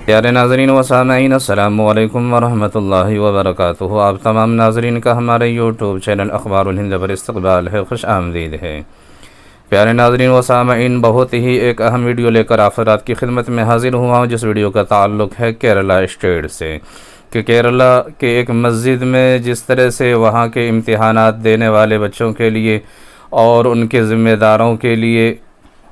प्यारे नाज़रीन व सामईन, अस्सलामु अलैकुम व रहमतुल्लाहि व बरकातुहू। आप तमाम नाज़रीन का हमारे यूट्यूब चैनल अखबारुल्हिंद पर इस्तक़बाल है, खुश आमदीद है। प्यारे नाज़रीन व सामईन, बहुत ही एक अहम वीडियो लेकर आप हज़रात की खिदमत में हाज़िर हुआ हूँ, जिस वीडियो का ताल्लुक़ है केरला स्टेट से कि केरला के एक मस्जिद में जिस तरह से वहाँ के इम्तिहानात देने वाले बच्चों के लिए और उनके ज़िम्मेदारों के लिए,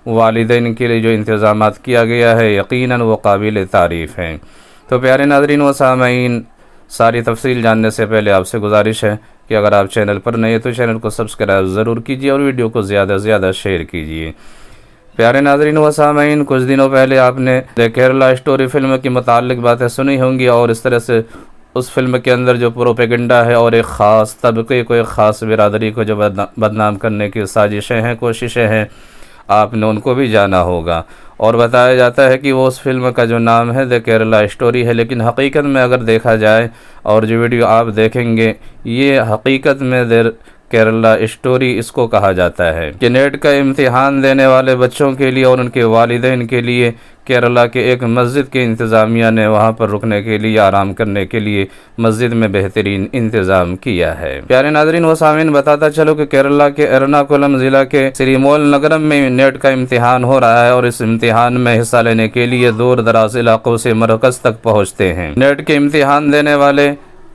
वालिदैन के लिए जो इंतज़ामात किया गया है, यकीनन वो काबिल तारीफ़ हैं। तो प्यारे नाज़रीन व सामईन, सारी तफसील जानने से पहले आपसे गुजारिश है कि अगर आप चैनल पर नए तो चैनल को सब्सक्राइब ज़रूर कीजिए और वीडियो को ज़्यादा से ज़्यादा शेयर कीजिए। प्यारे नाज़रीन व सामईन, कुछ दिनों पहले आपने द केरला स्टोरी फ़िल्म की मुताल्लिक़ बातें सुनी होंगी और इस तरह से उस फिल्म के अंदर जो प्रोपेगेंडा है और एक ख़ास तबके को, एक ख़ास बिरादरी को जो बदनाम करने की साजिशें हैं, कोशिशें हैं, आपने उनको भी जाना होगा। और बताया जाता है कि वो उस फिल्म का जो नाम है द केरला स्टोरी है, लेकिन हकीकत में अगर देखा जाए और जो वीडियो आप देखेंगे, ये हकीकत में द केरला स्टोरी इसको कहा जाता है कि नेट का इम्तिहान देने वाले बच्चों के लिए और उनके वालिदैन के लिए केरला के एक मस्जिद के इंतज़ामिया ने वहाँ पर रुकने के लिए, आराम करने के लिए मस्जिद में बेहतरीन इंतज़ाम किया है। प्यारे नाज़रीन व सामीन, बताता चलो कि केरला के एर्नाकुलम ज़िला के श्रीमोल नगरम में नेट का इम्तिहान हो रहा है और इस इम्तिहान में हिस्सा लेने के लिए दूर दराज इलाकों से मरकज़ तक पहुँचते हैं। नेट के इम्तिहान देने वाले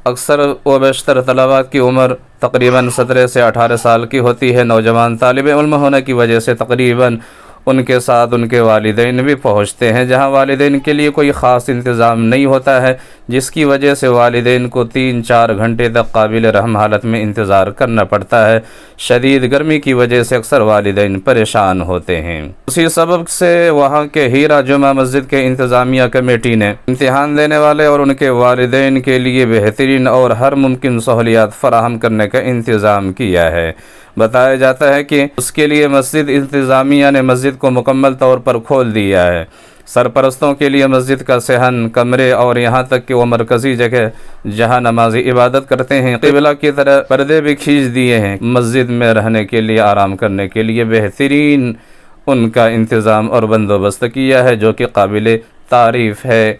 अक्सर व बेशतर तलबा की उम्र तकरीबन 17 से 18 साल की होती है। नौजवान तालिब इल्म होने की वजह से तकरीबन उनके साथ उनके वालिदैन भी पहुँचते हैं, जहाँ वालिदैन के लिए कोई ख़ास इंतज़ाम नहीं होता है, जिसकी वजह से वालिदैन को 3-4 घंटे तक काबिल रहम हालत में इंतज़ार करना पड़ता है। शदीद गर्मी की वजह से अक्सर वालिदैन परेशान होते हैं। उसी सबब से वहाँ के हीरा जुमा मस्जिद के इंतज़ामिया कमेटी ने इम्तिहान देने वाले और उनके वालिदैन के लिए बेहतरीन और हर मुमकिन सहूलियात फ़राहम करने का इंतज़ाम किया है। बताया जाता है कि उसके लिए मस्जिद इंतज़ामिया ने मस्जिद को मुकम्मल तौर पर खोल दिया है। सरपरस्तों के लिए मस्जिद का सहन, कमरे और यहाँ तक कि वो मरकज़ी जगह जहाँ नमाजी इबादत करते हैं, क़िबला की तरह पर्दे भी खींच दिए हैं। मस्जिद में रहने के लिए, आराम करने के लिए बेहतरीन उनका इंतज़ाम और बंदोबस्त किया है, जो कि काबिल तारीफ़ है।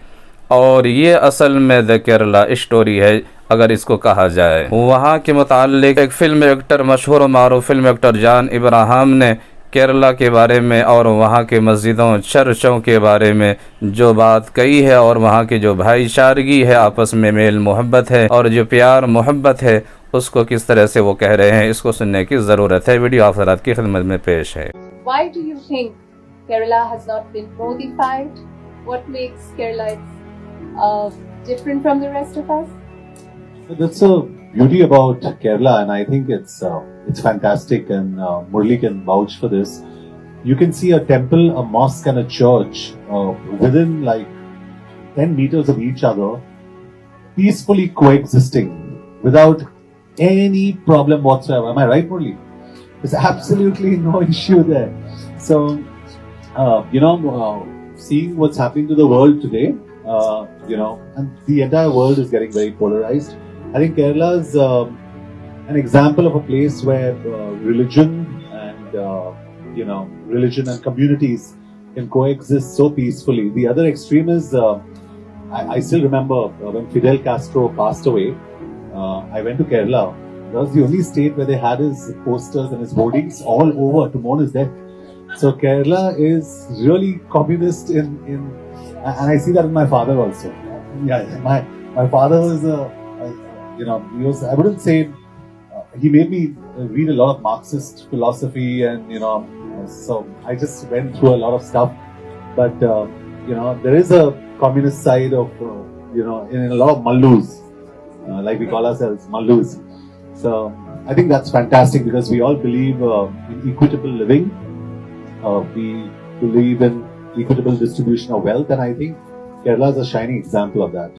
और ये असल में द केरला स्टोरी है अगर इसको कहा जाए। वहाँ के मुताल्लिक़ एक फ़िल्म एक्टर, मशहूर मारूफ फ़िल्म एक्टर जॉन इब्राहम ने केरला के बारे में और वहाँ के मस्जिदों, चर्चों के बारे में जो बात कही है और वहाँ की जो भाईचारगी है, आपस में मेल मोहब्बत है और जो प्यार मोहब्बत है, उसको किस तरह से वो कह रहे हैं, इसको सुनने की ज़रूरत है। वीडियो आप हज़रात की खिदमत में पेश है। Why do you think Kerala has not been notified? What makes Kerala different from the rest of us? That's the beauty about Kerala, and I think it's fantastic, and Murli can vouch for this. You can see a temple, a mosque, and a church within like 10 meters of each other, peacefully coexisting without any problem whatsoever. Am I right, Murli? There's absolutely no issue there. So, seeing what's happening to the world today, and the entire world is getting very polarized. I think Kerala is an example of a place where religion and communities can coexist so peacefully. The other extreme is, I still remember when Fidel Castro passed away, I went to Kerala. That was the only state where they had his posters and his hoardings all over to mourn his death. So Kerala is really communist and I see that in my father also. Yeah, my father was he was, I wouldn't say, he made me read a lot of Marxist philosophy, and so I just went through a lot of stuff. But there is a communist side of in a lot of mallus, like we call ourselves mallus. So I think that's fantastic because we all believe in equitable living. We believe in equitable distribution of wealth, and I think Kerala is a shining example of that.